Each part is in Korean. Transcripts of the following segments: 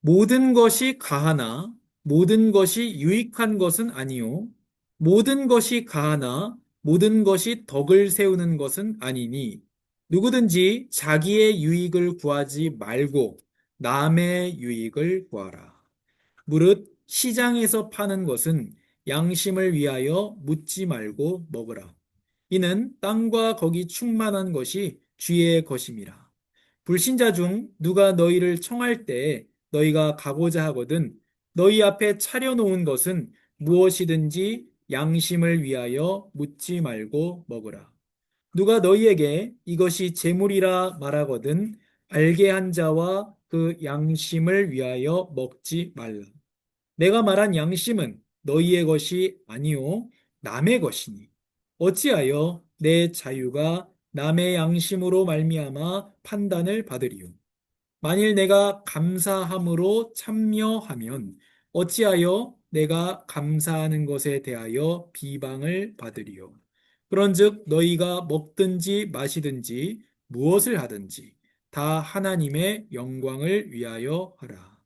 모든 것이 가하나 모든 것이 유익한 것은 아니요. 모든 것이 가하나 모든 것이 덕을 세우는 것은 아니니 누구든지 자기의 유익을 구하지 말고 남의 유익을 구하라. 무릇 시장에서 파는 것은 양심을 위하여 묻지 말고 먹으라. 이는 땅과 거기 충만한 것이 주의 것임이라. 불신자 중 누가 너희를 청할 때 너희가 가고자 하거든 너희 앞에 차려놓은 것은 무엇이든지 양심을 위하여 묻지 말고 먹으라. 누가 너희에게 이것이 재물이라 말하거든 알게 한 자와 그 양심을 위하여 먹지 말라. 내가 말한 양심은 너희의 것이 아니요 남의 것이니 어찌하여 내 자유가 남의 양심으로 말미암아 판단을 받으리요. 만일 내가 감사함으로 참여하면 어찌하여 내가 감사하는 것에 대하여 비방을 받으리요. 그런즉 너희가 먹든지 마시든지 무엇을 하든지 다 하나님의 영광을 위하여 하라.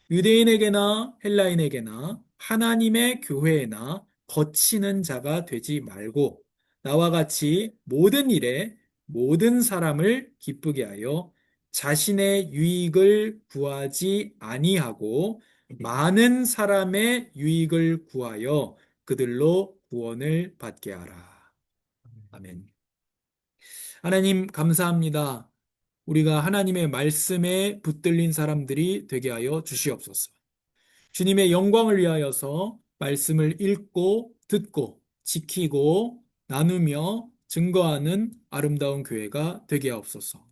유대인에게나 헬라인에게나 하나님의 교회에나 거치는 자가 되지 말고 나와 같이 모든 일에 모든 사람을 기쁘게 하여 자신의 유익을 구하지 아니하고 많은 사람의 유익을 구하여 그들로 구원을 받게 하라. 아멘. 하나님 감사합니다. 우리가 하나님의 말씀에 붙들린 사람들이 되게 하여 주시옵소서. 주님의 영광을 위하여서 말씀을 읽고 듣고 지키고 나누며 증거하는 아름다운 교회가 되게 하옵소서.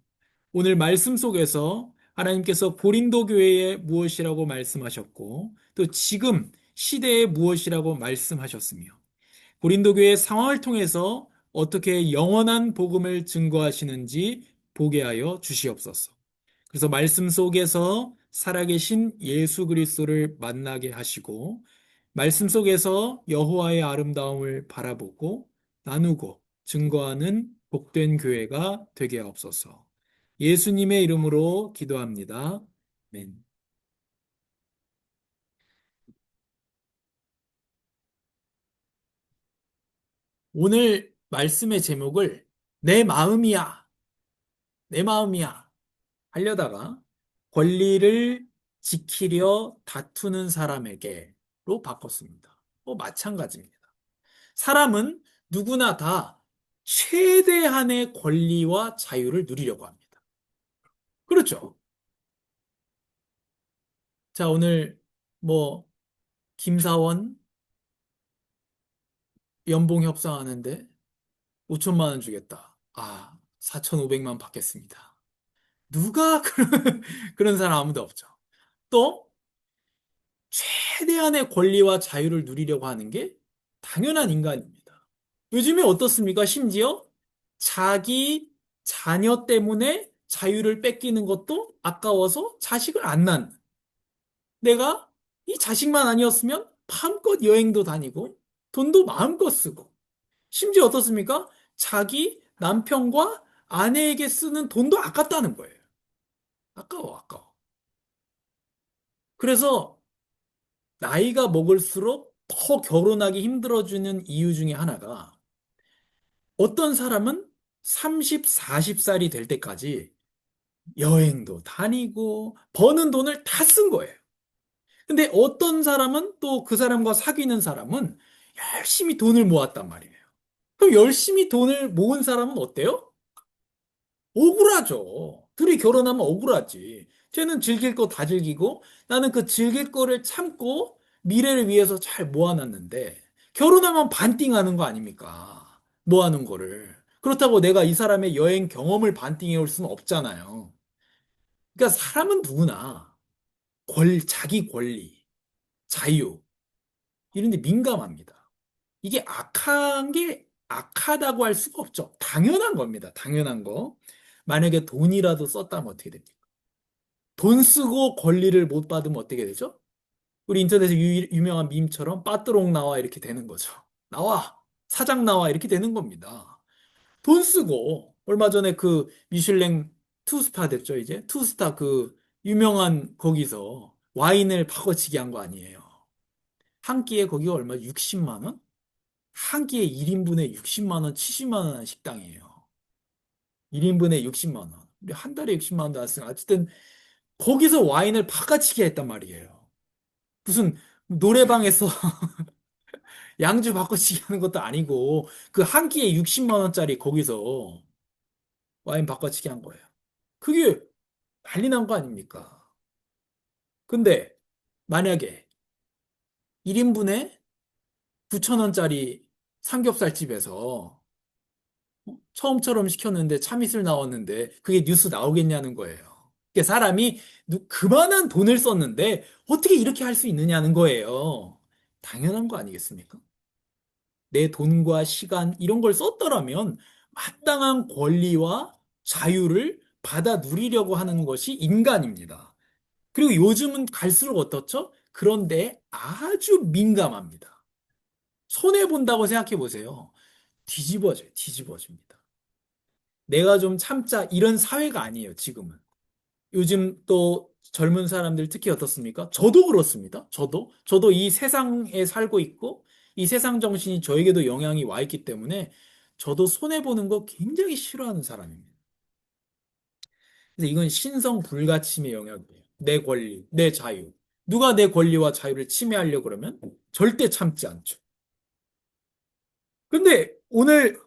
오늘 말씀 속에서 하나님께서 고린도 교회에 무엇이라고 말씀하셨고 또 지금 시대에 무엇이라고 말씀하셨으며 고린도 교회의 상황을 통해서 어떻게 영원한 복음을 증거하시는지 보게 하여 주시옵소서. 그래서 말씀 속에서 살아계신 예수 그리스도를 만나게 하시고 말씀 속에서 여호와의 아름다움을 바라보고 나누고 증거하는 복된 교회가 되게 하옵소서. 예수님의 이름으로 기도합니다. 아멘. 오늘 말씀의 제목을 내 마음이야, 내 마음이야 하려다가 권리를 지키려 다투는 사람에게로 바꿨습니다. 마찬가지입니다. 사람은 누구나 다 최대한의 권리와 자유를 누리려고 합니다. 그렇죠? 자, 오늘 뭐 김사원 연봉 협상하는데 5천만 원 주겠다. 4,500만 받겠습니다. 누가 그런 사람 아무도 없죠. 또 최대한의 권리와 자유를 누리려고 하는 게 당연한 인간입니다. 요즘에 어떻습니까? 심지어 자기 자녀 때문에 자유를 뺏기는 것도 아까워서 자식을 안 낳는. 내가 이 자식만 아니었으면 마음껏 여행도 다니고 돈도 마음껏 쓰고 심지어 어떻습니까? 자기 남편과 아내에게 쓰는 돈도 아깝다는 거예요. 아까워, 아까워. 그래서 나이가 먹을수록 더 결혼하기 힘들어지는 이유 중에 하나가 어떤 사람은 30, 40살이 될 때까지 여행도 다니고 버는 돈을 다 쓴 거예요. 근데 어떤 사람은 또 그 사람과 사귀는 사람은 열심히 돈을 모았단 말이에요. 그럼 열심히 돈을 모은 사람은 어때요? 억울하죠. 둘이 결혼하면 억울하지. 쟤는 즐길 거 다 즐기고 나는 그 즐길 거를 참고 미래를 위해서 잘 모아놨는데 결혼하면 반띵하는 거 아닙니까? 모아놓은 거를. 그렇다고 내가 이 사람의 여행 경험을 반띵해 올 수는 없잖아요. 그러니까 사람은 누구나 자기 권리, 자유 이런 데 민감합니다. 이게 악한 게 악하다고 할 수가 없죠. 당연한 겁니다. 당연한 거. 만약에 돈이라도 썼다면 어떻게 됩니까? 돈 쓰고 권리를 못 받으면 어떻게 되죠? 우리 인터넷에 유명한 밈처럼 빠뜨롱 나와 이렇게 되는 거죠. 나와! 사장 나와! 이렇게 되는 겁니다. 돈 쓰고 얼마 전에 그 미슐랭 투스타 됐죠, 이제? 투스타 그 유명한 거기서 와인을 바꿔치기 한 거 아니에요. 한 끼에 거기가 얼마? 60만 원? 한 끼에 1인분에 60만 원, 70만 원 하는 식당이에요. 1인분에 60만 원. 우리 한 달에 60만 원도 안 쓰는. 어쨌든 거기서 와인을 바꿔치기 했단 말이에요. 무슨 노래방에서 양주 바꿔치기 하는 것도 아니고 그 한 끼에 60만 원짜리 거기서 와인 바꿔치기 한 거예요. 그게 난리 난 거 아닙니까? 근데 만약에 1인분에 9천 원짜리 삼겹살집에서 처음처럼 시켰는데 참이슬 나왔는데 그게 뉴스 나오겠냐는 거예요. 그게 사람이 그만한 돈을 썼는데 어떻게 이렇게 할 수 있느냐는 거예요. 당연한 거 아니겠습니까? 내 돈과 시간 이런 걸 썼더라면 마땅한 권리와 자유를 받아 누리려고 하는 것이 인간입니다. 그리고 요즘은 갈수록 어떻죠? 그런데 아주 민감합니다. 손해 본다고 생각해 보세요. 뒤집어져요. 뒤집어집니다. 내가 좀 참자 이런 사회가 아니에요, 지금은. 요즘 또 젊은 사람들 특히 어떻습니까? 저도 그렇습니다. 저도 이 세상에 살고 있고 이 세상 정신이 저에게도 영향이 와 있기 때문에 저도 손해 보는 거 굉장히 싫어하는 사람입니다. 그래서 이건 신성 불가침의 영역이에요. 내 권리, 내 자유. 누가 내 권리와 자유를 침해하려고 그러면 절대 참지 않죠. 근데 오늘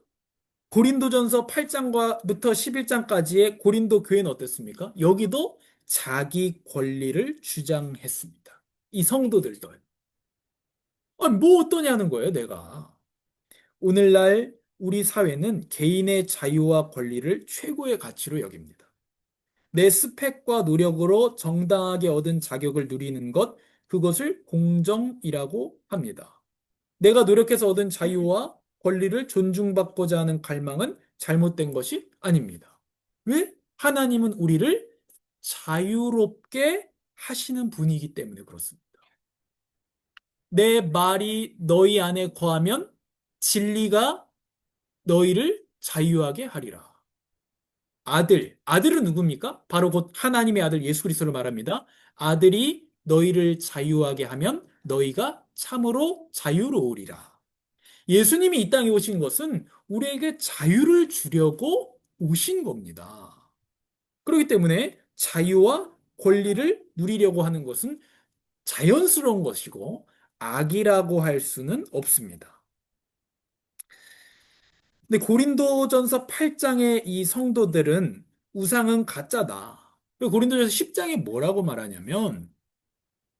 고린도전서 8장부터 11장까지의 고린도 교회는 어땠습니까? 여기도 자기 권리를 주장했습니다. 이 성도들도. 아니, 뭐 어떠냐는 거예요, 내가. 오늘날 우리 사회는 개인의 자유와 권리를 최고의 가치로 여깁니다. 내 스펙과 노력으로 정당하게 얻은 자격을 누리는 것, 그것을 공정이라고 합니다. 내가 노력해서 얻은 자유와 권리를 존중받고자 하는 갈망은 잘못된 것이 아닙니다. 왜? 하나님은 우리를 자유롭게 하시는 분이기 때문에 그렇습니다. 내 말이 너희 안에 거하면 진리가 너희를 자유하게 하리라. 아들은 누굽니까? 바로 곧 하나님의 아들 예수 그리스도를 말합니다. 아들이 너희를 자유하게 하면 너희가 참으로 자유로우리라. 예수님이 이 땅에 오신 것은 우리에게 자유를 주려고 오신 겁니다. 그렇기 때문에 자유와 권리를 누리려고 하는 것은 자연스러운 것이고 악이라고 할 수는 없습니다. 근데 고린도전서 8장의 이 성도들은 우상은 가짜다. 고린도전서 10장에 뭐라고 말하냐면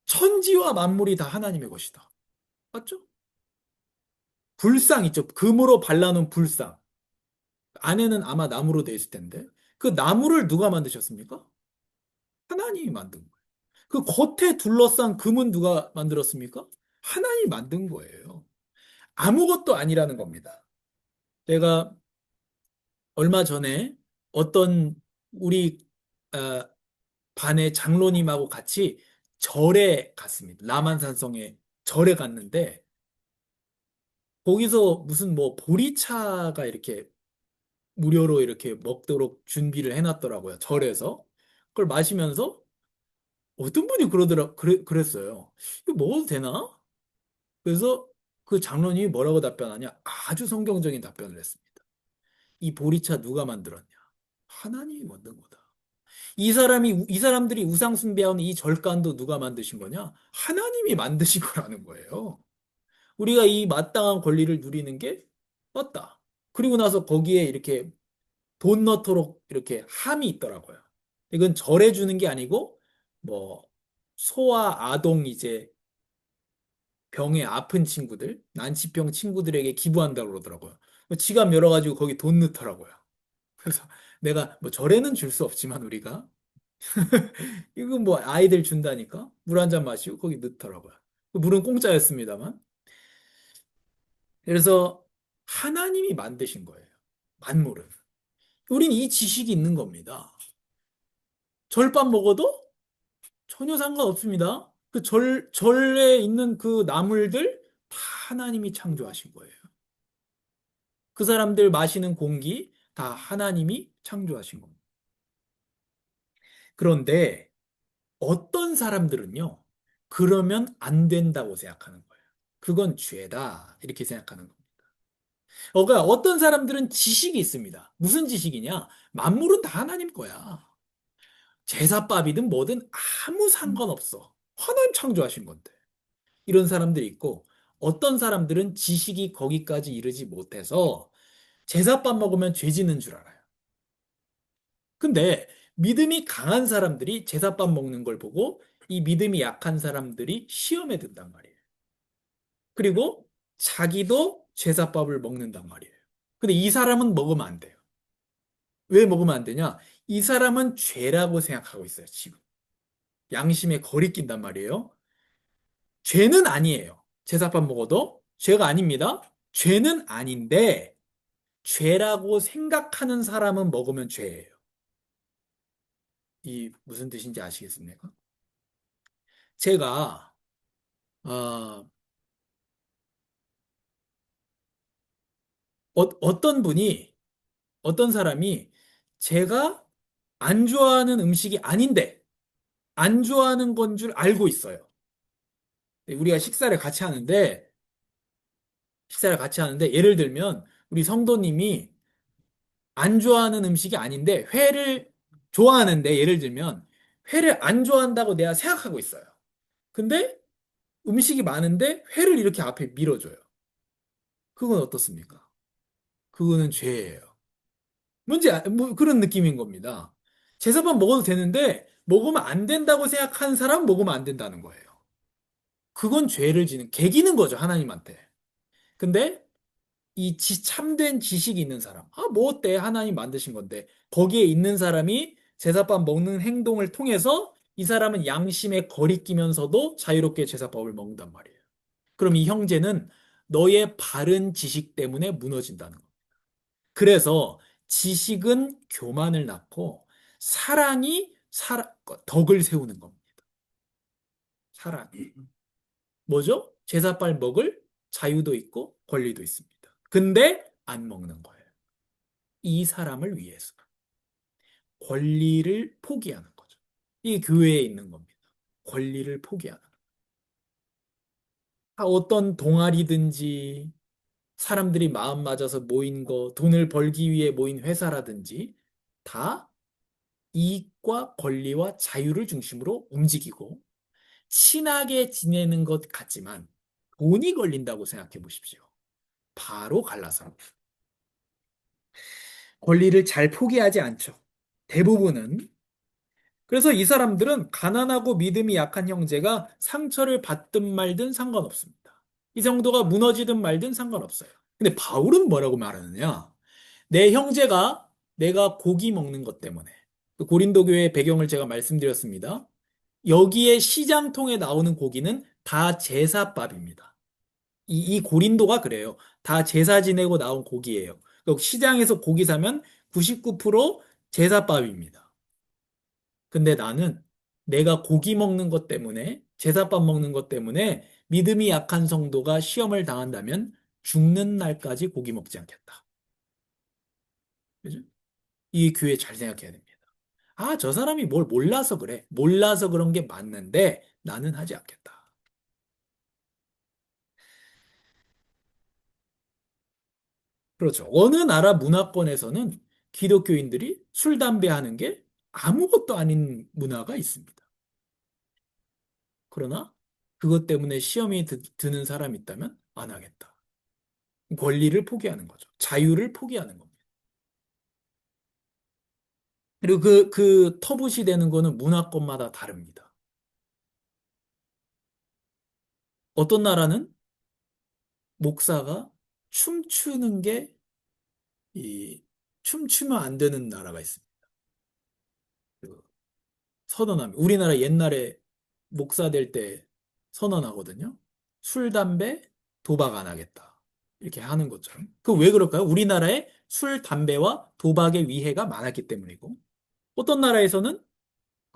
천지와 만물이 다 하나님의 것이다. 맞죠? 불상 있죠. 금으로 발라놓은 불상. 안에는 아마 나무로 되어 있을 텐데 그 나무를 누가 만드셨습니까? 하나님이 만든 거예요. 그 겉에 둘러싼 금은 누가 만들었습니까? 하나님이 만든 거예요. 아무것도 아니라는 겁니다. 제가 얼마 전에 어떤 우리 아, 반의 장로님하고 같이 절에 갔습니다. 남한산성에 절에 갔는데 거기서 무슨 뭐 보리차가 이렇게 무료로 이렇게 먹도록 준비를 해놨더라고요. 절에서. 그걸 마시면서 어떤 분이 그랬어요. 이거 먹어도 되나? 그래서 그 장로님이 뭐라고 답변하냐? 아주 성경적인 답변을 했습니다. 이 보리차 누가 만들었냐? 하나님이 만든 거다. 이 사람들이 우상 숭배하는 이 절간도 누가 만드신 거냐? 하나님이 만드신 거라는 거예요. 우리가 이 마땅한 권리를 누리는 게 맞다. 그리고 나서 거기에 이렇게 돈 넣도록 이렇게 함이 있더라고요. 이건 절해 주는 게 아니고 뭐 소아 아동 이제 병에 아픈 친구들, 난치병 친구들에게 기부한다고 그러더라고요. 뭐 지갑 열어가지고 거기 돈 넣더라고요. 그래서 내가 뭐 절에는 줄 수 없지만 우리가 이거 뭐 아이들 준다니까 물 한 잔 마시고 거기 넣더라고요. 그 물은 공짜였습니다만. 그래서 하나님이 만드신 거예요. 만물은. 우린 이 지식이 있는 겁니다. 절밥 먹어도 전혀 상관없습니다. 절에 있는 그 나물들 다 하나님이 창조하신 거예요. 그 사람들 마시는 공기 다 하나님이 창조하신 겁니다. 그런데 어떤 사람들은요, 그러면 안 된다고 생각하는 거예요. 그건 죄다. 이렇게 생각하는 겁니다. 그러니까 어떤 사람들은 지식이 있습니다. 무슨 지식이냐? 만물은 다 하나님 거야. 제사밥이든 뭐든 아무 상관없어. 하나님 창조하신 건데. 이런 사람들이 있고, 어떤 사람들은 지식이 거기까지 이르지 못해서 제사밥 먹으면 죄 짓는 줄 알아요. 근데 믿음이 강한 사람들이 제사밥 먹는 걸 보고 이 믿음이 약한 사람들이 시험에 든단 말이에요. 그리고 자기도 제사밥을 먹는단 말이에요. 근데 이 사람은 먹으면 안 돼요. 왜 먹으면 안 되냐? 이 사람은 죄라고 생각하고 있어요, 지금. 양심에 거리낀단 말이에요. 죄는 아니에요. 제사밥 먹어도 죄가 아닙니다. 죄는 아닌데 죄라고 생각하는 사람은 먹으면 죄예요. 이 무슨 뜻인지 아시겠습니까? 제가 어, 어떤 분이 어떤 사람이 제가 안 좋아하는 음식이 아닌데 안 좋아하는 건 줄 알고 있어요. 우리가 식사를 같이 하는데 예를 들면 우리 성도님이 안 좋아하는 음식이 아닌데 회를 좋아하는데 예를 들면 회를 안 좋아한다고 내가 생각하고 있어요. 근데 음식이 많은데 회를 이렇게 앞에 밀어줘요. 그건 어떻습니까? 그거는 죄예요. 뭐 그런 느낌인 겁니다. 제사밥 먹어도 되는데 먹으면 안 된다고 생각하는 사람 먹으면 안 된다는 거예요. 그건 죄를 지는 개기는 거죠, 하나님한테. 근데 이 참된 지식이 있는 사람, 뭐 어때? 하나님 만드신 건데. 거기에 있는 사람이 제사밥 먹는 행동을 통해서 이 사람은 양심에 거리끼면서도 자유롭게 제사밥을 먹는단 말이에요. 그럼 이 형제는 너의 바른 지식 때문에 무너진다는 거예요. 그래서 지식은 교만을 낳고 사랑이 덕을 세우는 겁니다. 사랑이. 뭐죠? 제사밥 먹을 자유도 있고 권리도 있습니다. 근데 안 먹는 거예요. 이 사람을 위해서 권리를 포기하는 거죠. 이 교회에 있는 겁니다. 권리를 포기하는. 어떤 동아리든지 사람들이 마음 맞아서 모인 거, 돈을 벌기 위해 모인 회사라든지 다 이익과 권리와 자유를 중심으로 움직이고 친하게 지내는 것 같지만 돈이 걸린다고 생각해 보십시오. 바로 갈라서 권리를 잘 포기하지 않죠. 대부분은. 그래서 이 사람들은 가난하고 믿음이 약한 형제가 상처를 받든 말든 상관없습니다. 이 정도가 무너지든 말든 상관없어요. 근데 바울은 뭐라고 말하느냐? 내 형제가 내가 고기 먹는 것 때문에 그 고린도 교회의 배경을 제가 말씀드렸습니다. 여기에 시장통에 나오는 고기는 다 제사밥입니다. 이 고린도가 그래요. 다 제사 지내고 나온 고기예요. 시장에서 고기 사면 99% 제사밥입니다. 근데 나는 내가 고기 먹는 것 때문에, 제사밥 먹는 것 때문에 믿음이 약한 성도가 시험을 당한다면 죽는 날까지 고기 먹지 않겠다. 그죠? 이 교회 잘 생각해야 됩니다. 저 사람이 뭘 몰라서 그래. 몰라서 그런 게 맞는데 나는 하지 않겠다. 그렇죠. 어느 나라 문화권에서는 기독교인들이 술, 담배 하는 게 아무것도 아닌 문화가 있습니다. 그러나 그것 때문에 시험이 드는 사람이 있다면 안 하겠다. 권리를 포기하는 거죠. 자유를 포기하는 겁니다. 그리고 그 터부시 되는 거는 문화권마다 다릅니다. 어떤 나라는 목사가 춤추는 게, 이, 춤추면 안 되는 나라가 있습니다. 그 선언합니다. 우리나라 옛날에 목사 될 때 선언하거든요. 술, 담배, 도박 안 하겠다. 이렇게 하는 것처럼. 그 왜 그럴까요? 우리나라에 술, 담배와 도박의 위해가 많았기 때문이고, 어떤 나라에서는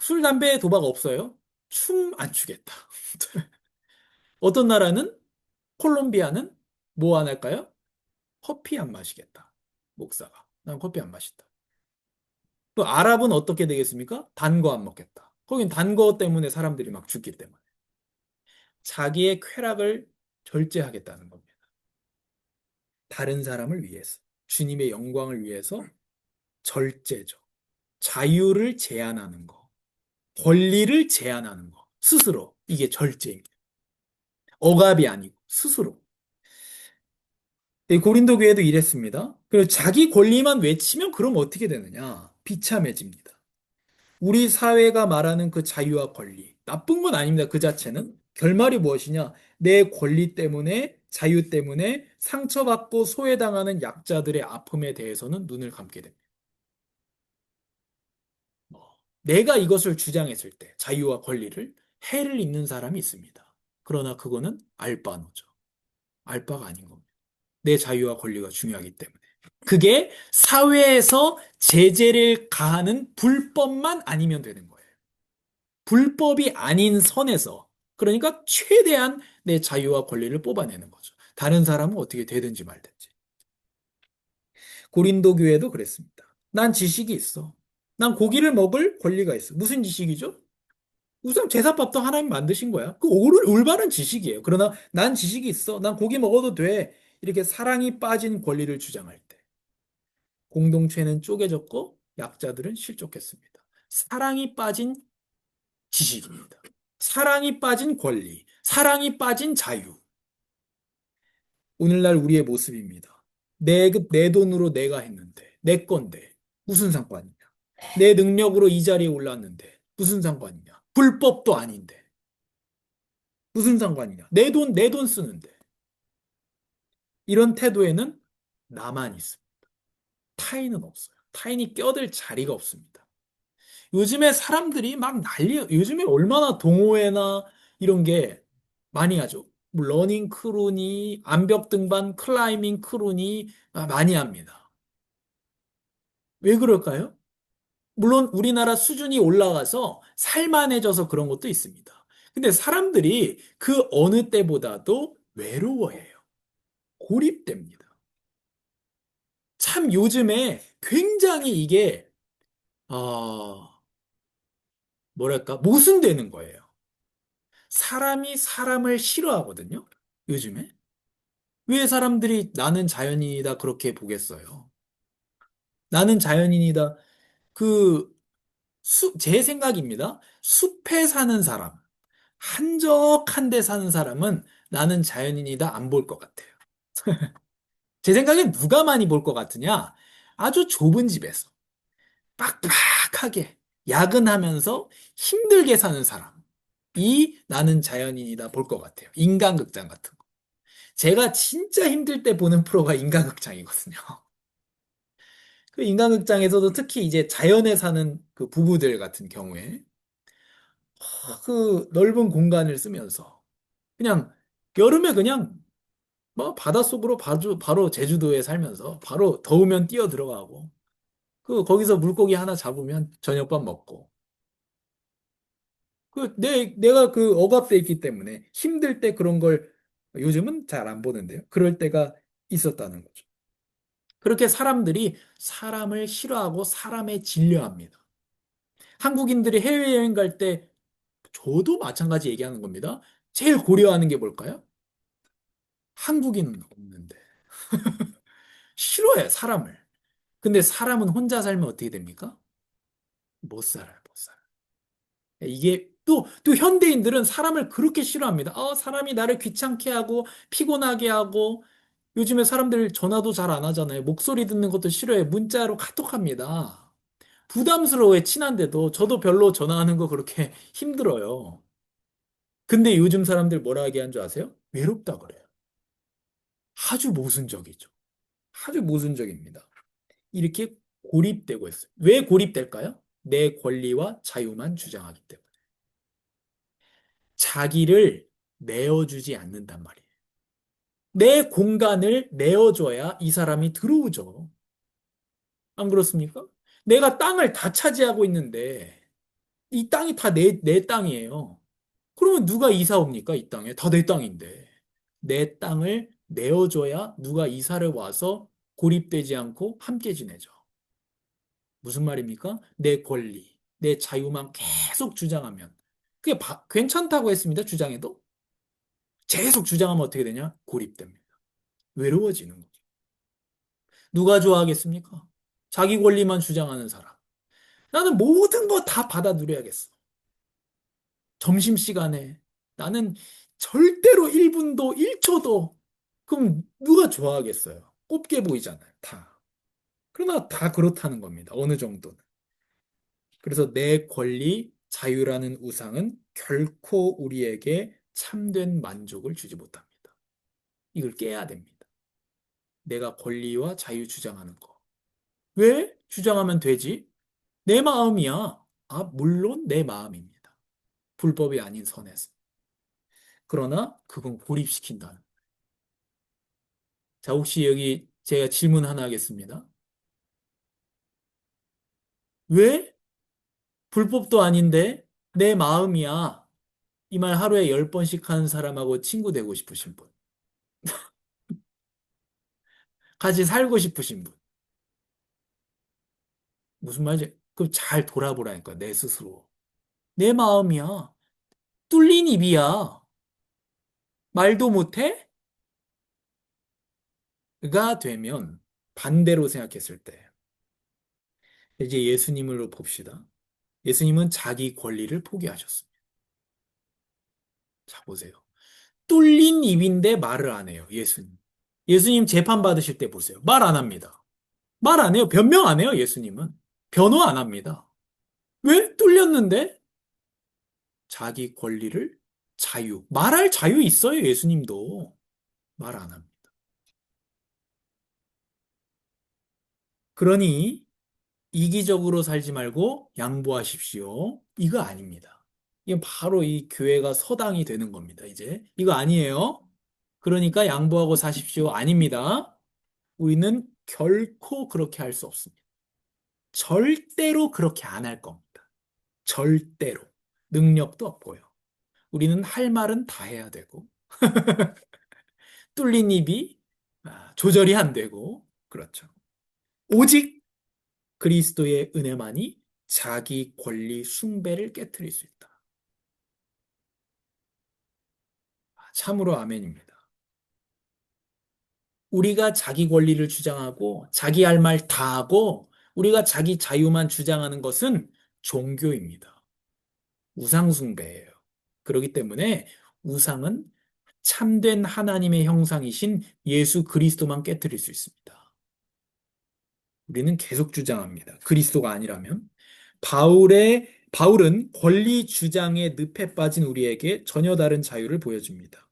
술, 담배, 도박 없어요. 춤 안 추겠다. 어떤 나라는 콜롬비아는 뭐 안 할까요? 커피 안 마시겠다. 목사가. 난 커피 안 마신다. 또 아랍은 어떻게 되겠습니까? 단 거 안 먹겠다. 거긴 단 거 때문에 사람들이 막 죽기 때문에. 자기의 쾌락을 절제하겠다는 겁니다. 다른 사람을 위해서. 주님의 영광을 위해서 절제죠. 자유를 제한하는 거. 권리를 제한하는 거. 스스로. 이게 절제입니다. 억압이 아니고 스스로. 이 고린도 교회도 이랬습니다. 그리고 자기 권리만 외치면 그럼 어떻게 되느냐? 비참해집니다. 우리 사회가 말하는 그 자유와 권리. 나쁜 건 아닙니다. 그 자체는. 결말이 무엇이냐? 내 권리 때문에, 자유 때문에 상처받고 소외당하는 약자들의 아픔에 대해서는 눈을 감게 됩니다. 내가 이것을 주장했을 때, 자유와 권리를 해를 입는 사람이 있습니다. 그러나 그거는 알바노죠. 알바가 아닌 겁니다. 내 자유와 권리가 중요하기 때문에. 그게 사회에서 제재를 가하는 불법만 아니면 되는 거예요. 불법이 아닌 선에서, 그러니까 최대한 내 자유와 권리를 뽑아내는 거죠. 다른 사람은 어떻게 되든지 말든지. 고린도 교회도 그랬습니다. 난 지식이 있어. 난 고기를 먹을 권리가 있어. 무슨 지식이죠? 우선 제사밥도 하나님 만드신 거야. 그 올바른 지식이에요. 그러나 난 지식이 있어. 난 고기 먹어도 돼. 이렇게 사랑이 빠진 권리를 주장할 때 공동체는 쪼개졌고 약자들은 실족했습니다. 사랑이 빠진 지식입니다. 사랑이 빠진 권리, 사랑이 빠진 자유. 오늘날 우리의 모습입니다. 내 돈으로 내가 했는데, 내 건데, 무슨 상관이냐? 내 능력으로 이 자리에 올랐는데, 무슨 상관이냐? 불법도 아닌데, 무슨 상관이냐? 내 돈 쓰는데. 이런 태도에는 나만 있습니다. 타인은 없어요. 타인이 껴들 자리가 없습니다. 요즘에 사람들이 막 요즘에 얼마나 동호회나 이런 게 많이 하죠. 뭐 러닝 크루니, 암벽 등반 클라이밍 크루니 많이 합니다. 왜 그럴까요? 물론 우리나라 수준이 올라가서 살만해져서 그런 것도 있습니다. 근데 사람들이 그 어느 때보다도 외로워해요. 고립됩니다. 참 요즘에 굉장히 이게, 어, 뭐랄까, 모순되는 거예요. 사람이 사람을 싫어하거든요. 요즘에. 왜 사람들이 나는 자연인이다 그렇게 보겠어요? 나는 자연인이다. 그, 제 생각입니다. 숲에 사는 사람, 한적한 데 사는 사람은 나는 자연인이다 안 볼 것 같아요. 제 생각엔 누가 많이 볼 것 같으냐? 아주 좁은 집에서 빡빡하게 야근하면서 힘들게 사는 사람이 나는 자연인이다 볼 것 같아요. 인간극장 같은 거. 제가 진짜 힘들 때 보는 프로가 인간극장이거든요. 그 인간극장에서도 특히 이제 자연에 사는 그 부부들 같은 경우에 그 넓은 공간을 쓰면서 그냥 여름에 그냥 뭐 바닷속으로 바로 제주도에 살면서 바로 더우면 뛰어 들어가고 그 거기서 물고기 하나 잡으면 저녁밥 먹고 내가 그 억압돼 있기 때문에 힘들 때 그런 걸 요즘은 잘 안 보는데요. 그럴 때가 있었다는 거죠. 그렇게 사람들이 사람을 싫어하고 사람에 질려합니다. 한국인들이 해외여행 갈 때 저도 마찬가지 얘기하는 겁니다. 제일 고려하는 게 뭘까요? 한국인은 없는데. 싫어해, 사람을. 근데 사람은 혼자 살면 어떻게 됩니까? 못 살아요, 못 살아요. 이게 또 현대인들은 사람을 그렇게 싫어합니다. 사람이 나를 귀찮게 하고, 피곤하게 하고, 요즘에 사람들 전화도 잘 안 하잖아요. 목소리 듣는 것도 싫어해. 문자로 카톡합니다. 부담스러워해, 친한데도. 저도 별로 전화하는 거 그렇게 힘들어요. 근데 요즘 사람들 뭐라 하게 한 줄 아세요? 외롭다 그래요. 아주 모순적이죠. 아주 모순적입니다. 이렇게 고립되고 있어요. 왜 고립될까요? 내 권리와 자유만 주장하기 때문에. 자기를 내어주지 않는단 말이에요. 내 공간을 내어줘야 이 사람이 들어오죠. 안 그렇습니까? 내가 땅을 다 차지하고 있는데 이 땅이 다 내 땅이에요. 그러면 누가 이사 옵니까? 이 땅에. 다 내 땅인데. 내 땅을 내어줘야 누가 이사를 와서 고립되지 않고 함께 지내죠. 무슨 말입니까? 내 권리. 내 자유만 계속 주장하면 그게 괜찮다고 했습니다. 주장해도 계속 주장하면 어떻게 되냐? 고립됩니다. 외로워지는 거죠. 누가 좋아하겠습니까? 자기 권리만 주장하는 사람. 나는 모든 거 다 받아 누려야겠어. 점심시간에 나는 절대로 1분도 1초도 그럼 누가 좋아하겠어요? 곱게 보이잖아요. 다. 그러나 다 그렇다는 겁니다. 어느 정도는. 그래서 내 권리, 자유라는 우상은 결코 우리에게 참된 만족을 주지 못합니다. 이걸 깨야 됩니다. 내가 권리와 자유 주장하는 거. 왜 주장하면 되지? 내 마음이야. 아, 물론 내 마음입니다. 불법이 아닌 선에서. 그러나 그건 고립시킨다는. 자, 혹시 여기 제가 질문 하나 하겠습니다. 왜 불법도 아닌데 내 마음이야. 이 말 하루에 10번씩 하는 사람하고 친구 되고 싶으신 분. 같이 살고 싶으신 분. 무슨 말이지? 그럼 잘 돌아보라니까, 내 스스로. 내 마음이야. 뚫린 입이야. 말도 못해? 가 되면 반대로 생각했을 때. 이제 예수님으로 봅시다. 예수님은 자기 권리를 포기하셨습니다. 자, 보세요. 뚫린 입인데 말을 안 해요, 예수님. 예수님 재판 받으실 때 보세요. 말 안 합니다. 말 안 해요. 변명 안 해요, 예수님은. 변호 안 합니다. 왜? 뚫렸는데? 자기 권리를 자유. 말할 자유 있어요, 예수님도. 말 안 합니다. 그러니 이기적으로 살지 말고 양보하십시오. 이거 아닙니다. 이건 바로 이 교회가 서당이 되는 겁니다, 이제. 이거 아니에요. 그러니까 양보하고 사십시오. 아닙니다. 우리는 결코 그렇게 할 수 없습니다. 절대로 그렇게 안 할 겁니다. 절대로. 능력도 없고요. 우리는 할 말은 다 해야 되고, 뚫린 입이 조절이 안 되고, 그렇죠. 오직 그리스도의 은혜만이 자기 권리 숭배를 깨뜨릴 수 있다. 참으로 아멘입니다. 우리가 자기 권리를 주장하고 자기 할 말 다 하고 우리가 자기 자유만 주장하는 것은 종교입니다. 우상숭배예요. 그렇기 때문에 우상은 참된 하나님의 형상이신 예수 그리스도만 깨뜨릴 수 있습니다. 우리는 계속 주장합니다. 그리스도가 아니라면 바울은 권리 주장의 늪에 빠진 우리에게 전혀 다른 자유를 보여줍니다.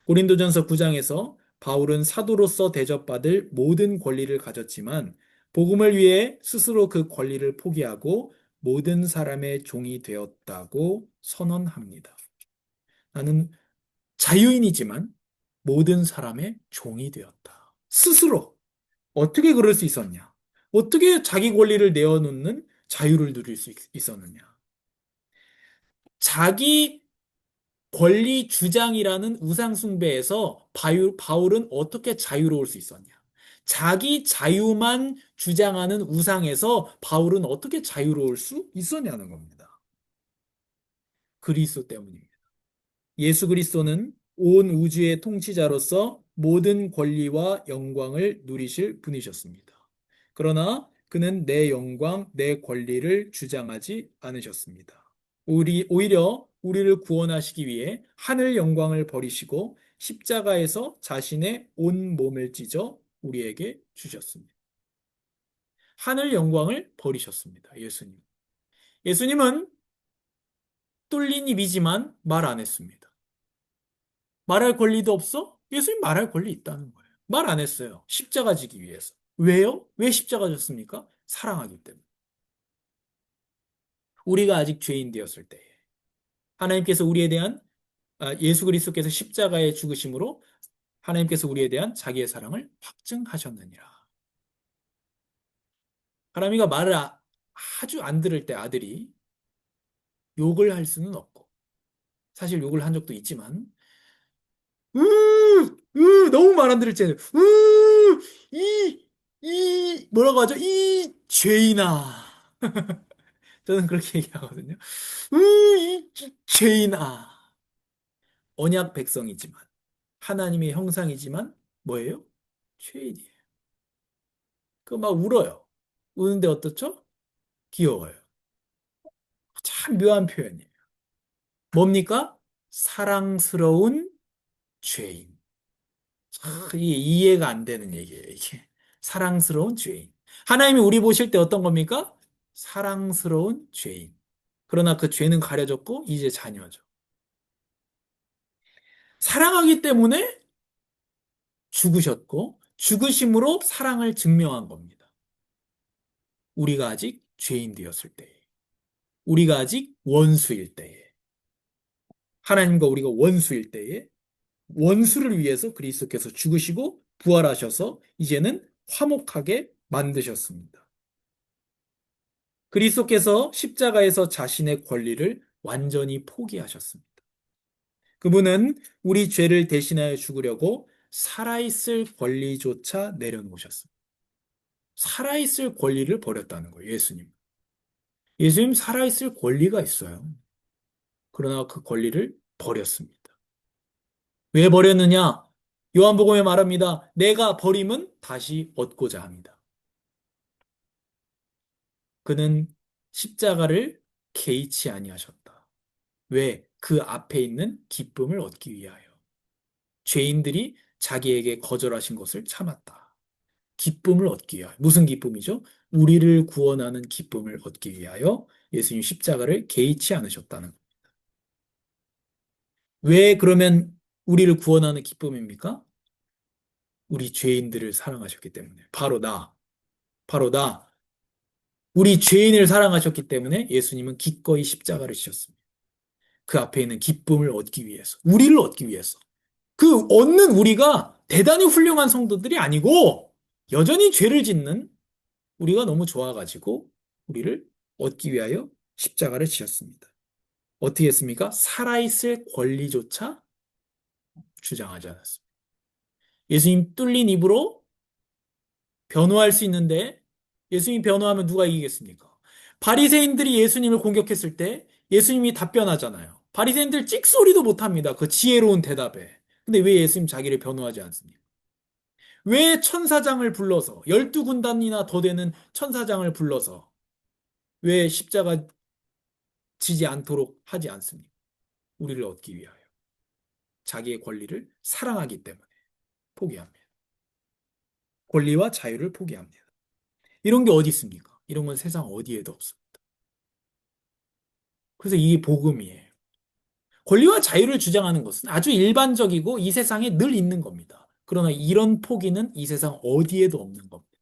고린도전서 9장에서 바울은 사도로서 대접받을 모든 권리를 가졌지만 복음을 위해 스스로 그 권리를 포기하고 모든 사람의 종이 되었다고 선언합니다. 나는 자유인이지만 모든 사람의 종이 되었다. 스스로. 어떻게 그럴 수 있었냐? 어떻게 자기 권리를 내어놓는 자유를 누릴 수 있었느냐? 자기 권리 주장이라는 우상숭배에서 바울은 어떻게 자유로울 수 있었냐? 자기 자유만 주장하는 우상에서 바울은 어떻게 자유로울 수 있었냐는 겁니다. 그리스도 때문입니다. 예수 그리스도는 온 우주의 통치자로서 모든 권리와 영광을 누리실 분이셨습니다. 그러나 그는 내 영광, 내 권리를 주장하지 않으셨습니다. 오히려 우리를 구원하시기 위해 하늘 영광을 버리시고 십자가에서 자신의 온 몸을 찢어 우리에게 주셨습니다. 하늘 영광을 버리셨습니다. 예수님. 예수님은 뚫린 입이지만 말 안 했습니다. 말할 권리도 없어? 예수님 말할 권리 있다는 거예요. 말 안 했어요. 십자가 지기 위해서. 왜요? 왜 십자가 졌습니까? 사랑하기 때문에. 우리가 아직 죄인 되었을 때에 하나님께서 우리에 대한 예수 그리스도께서 십자가에 죽으심으로 하나님께서 우리에 대한 자기의 사랑을 확증하셨느니라. 하나님이가 말을 아주 안 들을 때 아들이 욕을 할 수는 없고 사실 욕을 한 적도 있지만 너무 말 안 들을 때는 뭐라고 하죠? 이 죄인아. 저는 그렇게 얘기하거든요. 이 죄인아. 언약 백성이지만, 하나님의 형상이지만, 뭐예요? 죄인이에요. 그 막 울어요. 우는데 어떻죠? 귀여워요. 참 묘한 표현이에요. 뭡니까? 사랑스러운 죄인. 이게 이해가 안 되는 얘기예요, 이게. 사랑스러운 죄인. 하나님이 우리 보실 때 어떤 겁니까? 사랑스러운 죄인. 그러나 그 죄는 가려졌고, 이제 자녀죠. 사랑하기 때문에 죽으셨고, 죽으심으로 사랑을 증명한 겁니다. 우리가 아직 죄인 되었을 때에. 우리가 아직 원수일 때에. 하나님과 우리가 원수일 때에 원수를 위해서 그리스도께서 죽으시고 부활하셔서 이제는 화목하게 만드셨습니다. 그리스도께서 십자가에서 자신의 권리를 완전히 포기하셨습니다. 그분은 우리 죄를 대신하여 죽으려고 살아있을 권리조차 내려놓으셨습니다. 살아있을 권리를 버렸다는 거예요, 예수님. 예수님 살아있을 권리가 있어요. 그러나 그 권리를 버렸습니다. 왜 버렸느냐? 요한복음에 말합니다. 내가 버림은 다시 얻고자 합니다. 그는 십자가를 개의치 아니하셨다. 왜? 그 앞에 있는 기쁨을 얻기 위하여. 죄인들이 자기에게 거절하신 것을 참았다. 기쁨을 얻기 위하여. 무슨 기쁨이죠? 우리를 구원하는 기쁨을 얻기 위하여 예수님 십자가를 개의치 않으셨다는 것. 왜 그러면 우리를 구원하는 기쁨입니까? 우리 죄인들을 사랑하셨기 때문에. 바로 나. 우리 죄인을 사랑하셨기 때문에 예수님은 기꺼이 십자가를 지셨습니다. 그 앞에 있는 기쁨을 얻기 위해서. 우리를 얻기 위해서. 그 얻는 우리가 대단히 훌륭한 성도들이 아니고 여전히 죄를 짓는 우리가 너무 좋아가지고 우리를 얻기 위하여 십자가를 지었습니다. 어떻게 했습니까? 살아있을 권리조차 주장하지 않았습니다. 예수님 뚫린 입으로 변호할 수 있는데 예수님이 변호하면 누가 이기겠습니까? 바리새인들이 예수님을 공격했을 때 예수님이 답변하잖아요. 바리새인들 찍소리도 못합니다. 그 지혜로운 대답에. 근데 왜 예수님 자기를 변호하지 않습니까? 왜 천사장을 불러서 12군단이나 더 되는 천사장을 불러서 왜 십자가 지지 않도록 하지 않습니까? 우리를 얻기 위하여. 자기의 권리를 사랑하기 때문에 포기합니다. 권리와 자유를 포기합니다. 이런 게 어디 있습니까? 이런 건 세상 어디에도 없습니다. 그래서 이게 복음이에요. 권리와 자유를 주장하는 것은 아주 일반적이고 이 세상에 늘 있는 겁니다. 그러나 이런 포기는 이 세상 어디에도 없는 겁니다.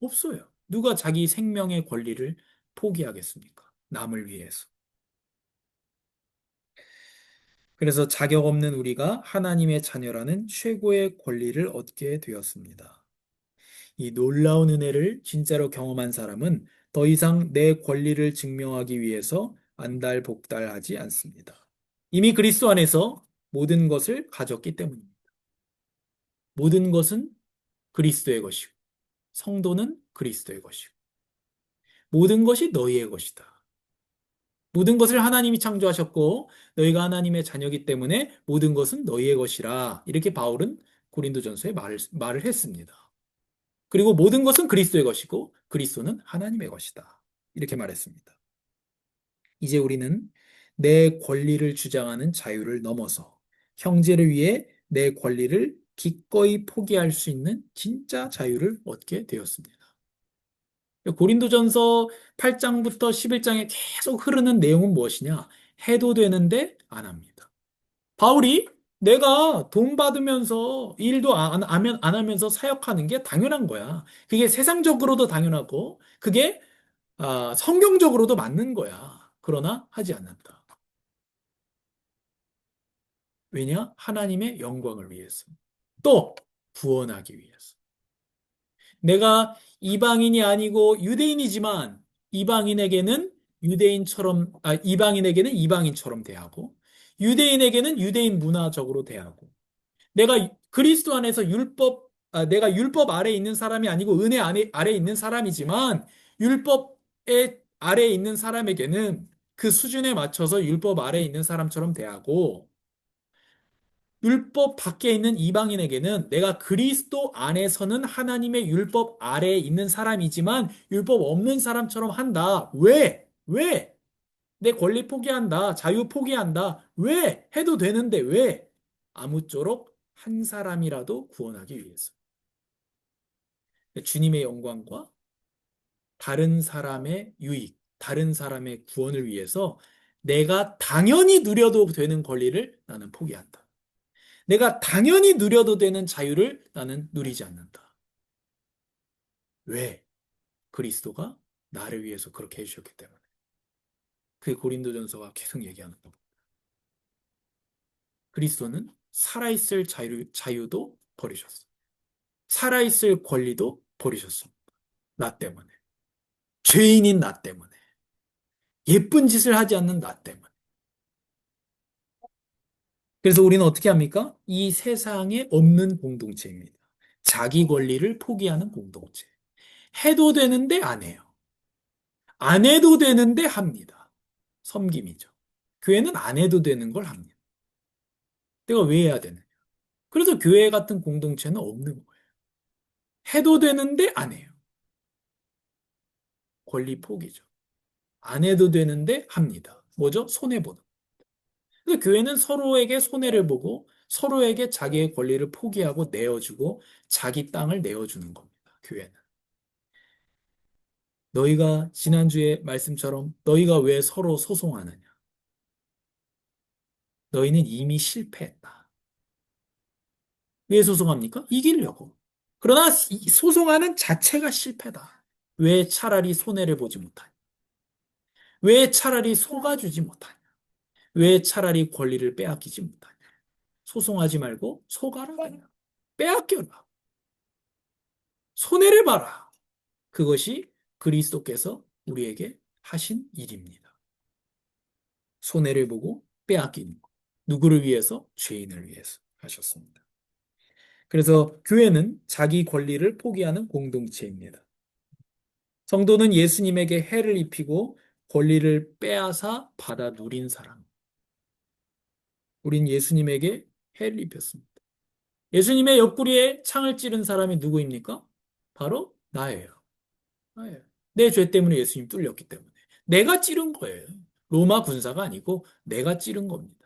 없어요. 누가 자기 생명의 권리를 포기하겠습니까? 남을 위해서. 그래서 자격 없는 우리가 하나님의 자녀라는 최고의 권리를 얻게 되었습니다. 이 놀라운 은혜를 진짜로 경험한 사람은 더 이상 내 권리를 증명하기 위해서 안달복달하지 않습니다. 이미 그리스도 안에서 모든 것을 가졌기 때문입니다. 모든 것은 그리스도의 것이고, 성도는 그리스도의 것이고, 모든 것이 너희의 것이다. 모든 것을 하나님이 창조하셨고, 너희가 하나님의 자녀이기 때문에 모든 것은 너희의 것이라. 이렇게 바울은 고린도전서에 말을 했습니다. 그리고 모든 것은 그리스도의 것이고, 그리스도는 하나님의 것이다. 이렇게 말했습니다. 이제 우리는 내 권리를 주장하는 자유를 넘어서 형제를 위해 내 권리를 기꺼이 포기할 수 있는 진짜 자유를 얻게 되었습니다. 고린도전서 8장부터 11장에 계속 흐르는 내용은 무엇이냐? 해도 되는데 안 합니다. 바울이 내가 돈 받으면서 일도 안 하면서 사역하는 게 당연한 거야. 그게 세상적으로도 당연하고, 그게 성경적으로도 맞는 거야. 그러나 하지 않는다. 왜냐? 하나님의 영광을 위해서. 또 구원하기 위해서. 내가 이방인이 아니고 유대인이지만 이방인에게는 이방인처럼 대하고 유대인에게는 유대인 문화적으로 대하고 내가 그리스도 안에서 내가 율법 아래 있는 사람이 아니고 은혜 아래 있는 사람이지만 율법에 아래에 있는 사람에게는 그 수준에 맞춰서 율법 아래에 있는 사람처럼 대하고 율법 밖에 있는 이방인에게는 내가 그리스도 안에서는 하나님의 율법 아래에 있는 사람이지만 율법 없는 사람처럼 한다. 왜? 왜? 내 권리 포기한다. 자유 포기한다. 왜? 해도 되는데 왜? 아무쪼록 한 사람이라도 구원하기 위해서. 주님의 영광과 다른 사람의 유익, 다른 사람의 구원을 위해서 내가 당연히 누려도 되는 권리를 나는 포기한다. 내가 당연히 누려도 되는 자유를 나는 누리지 않는다. 왜? 그리스도가 나를 위해서 그렇게 해주셨기 때문에. 그게 고린도전서가 계속 얘기하는 거. 그리스도는 살아있을 자유도 버리셨어. 살아있을 권리도 버리셨어. 나 때문에. 죄인인 나 때문에. 예쁜 짓을 하지 않는 나 때문에. 그래서 우리는 어떻게 합니까? 이 세상에 없는 공동체입니다. 자기 권리를 포기하는 공동체. 해도 되는데 안 해요. 안 해도 되는데 합니다. 섬김이죠. 교회는 안 해도 되는 걸 합니다. 내가 왜 해야 되느냐? 그래서 교회 같은 공동체는 없는 거예요. 해도 되는데 안 해요. 권리 포기죠. 안 해도 되는데 합니다. 뭐죠? 손해보는. 그래서 교회는 서로에게 손해를 보고 서로에게 자기의 권리를 포기하고 내어주고 자기 땅을 내어주는 겁니다. 교회는. 너희가 지난주에 말씀처럼 너희가 왜 서로 소송하느냐? 너희는 이미 실패했다. 왜 소송합니까? 이기려고. 그러나 이 소송하는 자체가 실패다. 왜 차라리 손해를 보지 못하냐? 왜 차라리 속아주지 못하냐? 왜 차라리 권리를 빼앗기지 못하냐? 소송하지 말고 속아라. 그냥. 빼앗겨라. 손해를 봐라. 그것이 그리스도께서 우리에게 하신 일입니다. 손해를 보고 빼앗기는 것. 누구를 위해서? 죄인을 위해서 하셨습니다. 그래서 교회는 자기 권리를 포기하는 공동체입니다. 성도는 예수님에게 해를 입히고 권리를 빼앗아 받아 누린 사람. 우린 예수님에게 해를 입혔습니다. 예수님의 옆구리에 창을 찌른 사람이 누구입니까? 바로 나예요. 나예요. 내 죄 때문에 예수님 뚫렸기 때문에. 내가 찌른 거예요. 로마 군사가 아니고 내가 찌른 겁니다.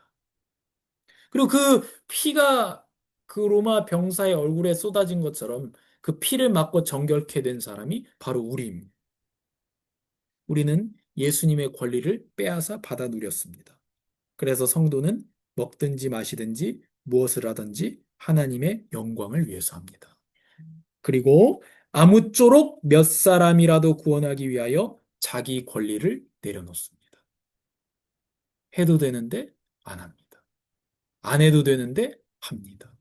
그리고 그 피가 그 로마 병사의 얼굴에 쏟아진 것처럼 그 피를 맞고 정결케 된 사람이 바로 우리입니다. 우리는 예수님의 권리를 빼앗아 받아 누렸습니다. 그래서 성도는 먹든지 마시든지 무엇을 하든지 하나님의 영광을 위해서 합니다. 그리고 아무쪼록 몇 사람이라도 구원하기 위하여 자기 권리를 내려놓습니다. 해도 되는데 안 합니다. 안 해도 되는데 합니다.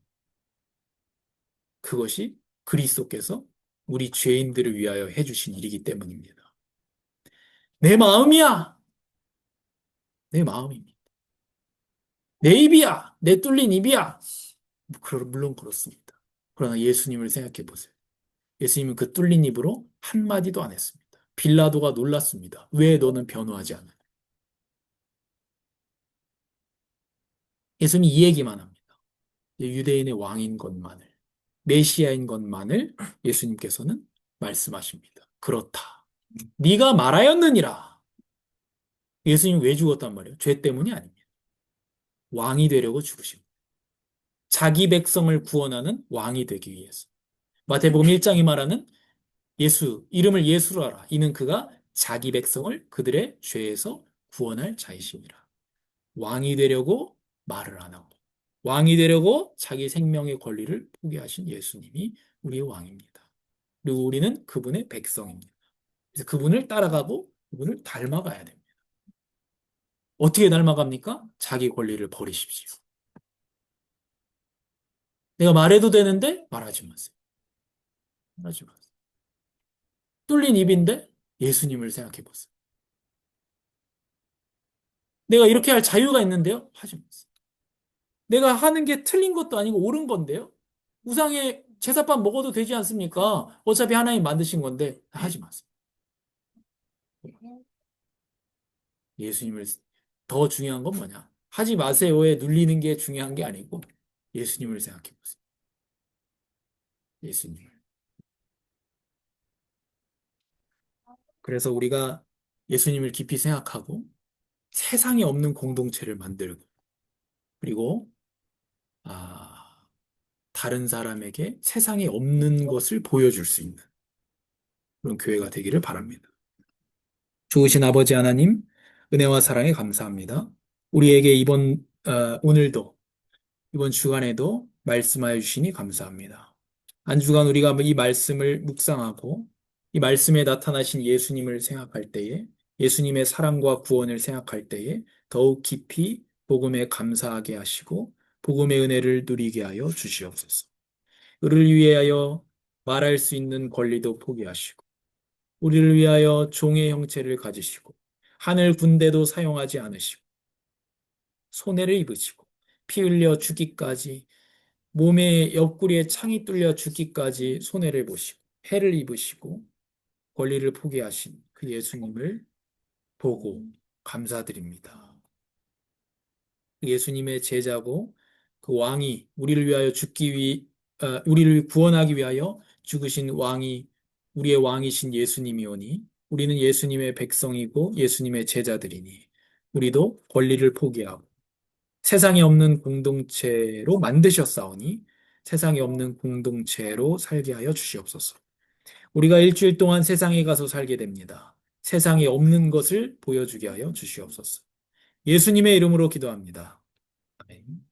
그것이 그리스도께서 우리 죄인들을 위하여 해주신 일이기 때문입니다. 내 마음이야. 내 마음입니다. 내 입이야. 내 뚫린 입이야. 물론 그렇습니다. 그러나 예수님을 생각해 보세요. 예수님은 그 뚫린 입으로 한마디도 안 했습니다. 빌라도가 놀랐습니다. 왜 너는 변호하지 않아? 예수님이 이 얘기만 합니다. 유대인의 왕인 것만을, 메시아인 것만을 예수님께서는 말씀하십니다. 그렇다. 네가 말하였느니라. 예수님 왜 죽었단 말이에요? 죄 때문이 아닙니다. 왕이 되려고 죽으십니다. 자기 백성을 구원하는 왕이 되기 위해서. 마태복음 1장이 말하는 이름을 예수로 하라. 이는 그가 자기 백성을 그들의 죄에서 구원할 자이심이라. 왕이 되려고 말을 안 하고, 왕이 되려고 자기 생명의 권리를 포기하신 예수님이 우리의 왕입니다. 그리고 우리는 그분의 백성입니다. 그래서 그분을 따라가고 그분을 닮아가야 됩니다. 어떻게 닮아갑니까? 자기 권리를 버리십시오. 내가 말해도 되는데 말하지 마세요. 말하지 마세요. 뚫린 입인데 예수님을 생각해 보세요. 내가 이렇게 할 자유가 있는데요? 하지 마세요. 내가 하는 게 틀린 것도 아니고 옳은 건데요? 우상의 제사밥 먹어도 되지 않습니까? 어차피 하나님 만드신 건데 하지 마세요. 예수님을 더 중요한 건 뭐냐? 하지 마세요에 눌리는 게 중요한 게 아니고 예수님을 생각해 보세요. 예수님을. 그래서 우리가 예수님을 깊이 생각하고 세상에 없는 공동체를 만들고 그리고 아, 다른 사람에게 세상에 없는 것을 보여줄 수 있는 그런 교회가 되기를 바랍니다. 좋으신 아버지 하나님, 은혜와 사랑에 감사합니다. 우리에게 오늘도, 이번 주간에도 말씀하여 주시니 감사합니다. 한 주간 우리가 이 말씀을 묵상하고 이 말씀에 나타나신 예수님을 생각할 때에 예수님의 사랑과 구원을 생각할 때에 더욱 깊이 복음에 감사하게 하시고 복음의 은혜를 누리게 하여 주시옵소서. 우리를 위하여 말할 수 있는 권리도 포기하시고 우리를 위하여 종의 형체를 가지시고 하늘 군대도 사용하지 않으시고 손해를 입으시고 피 흘려 죽기까지 몸의 옆구리에 창이 뚫려 죽기까지 손해를 보시고 해를 입으시고 권리를 포기하신 그 예수님을 보고 감사드립니다. 그 예수님의 제자고 그 왕이 우리를 구원하기 위하여 죽으신 왕이 우리의 왕이신 예수님이오니 우리는 예수님의 백성이고 예수님의 제자들이니 우리도 권리를 포기하고 세상에 없는 공동체로 만드셨사오니 세상에 없는 공동체로 살게 하여 주시옵소서. 우리가 일주일 동안 세상에 가서 살게 됩니다. 세상에 없는 것을 보여주게 하여 주시옵소서. 예수님의 이름으로 기도합니다. 아멘.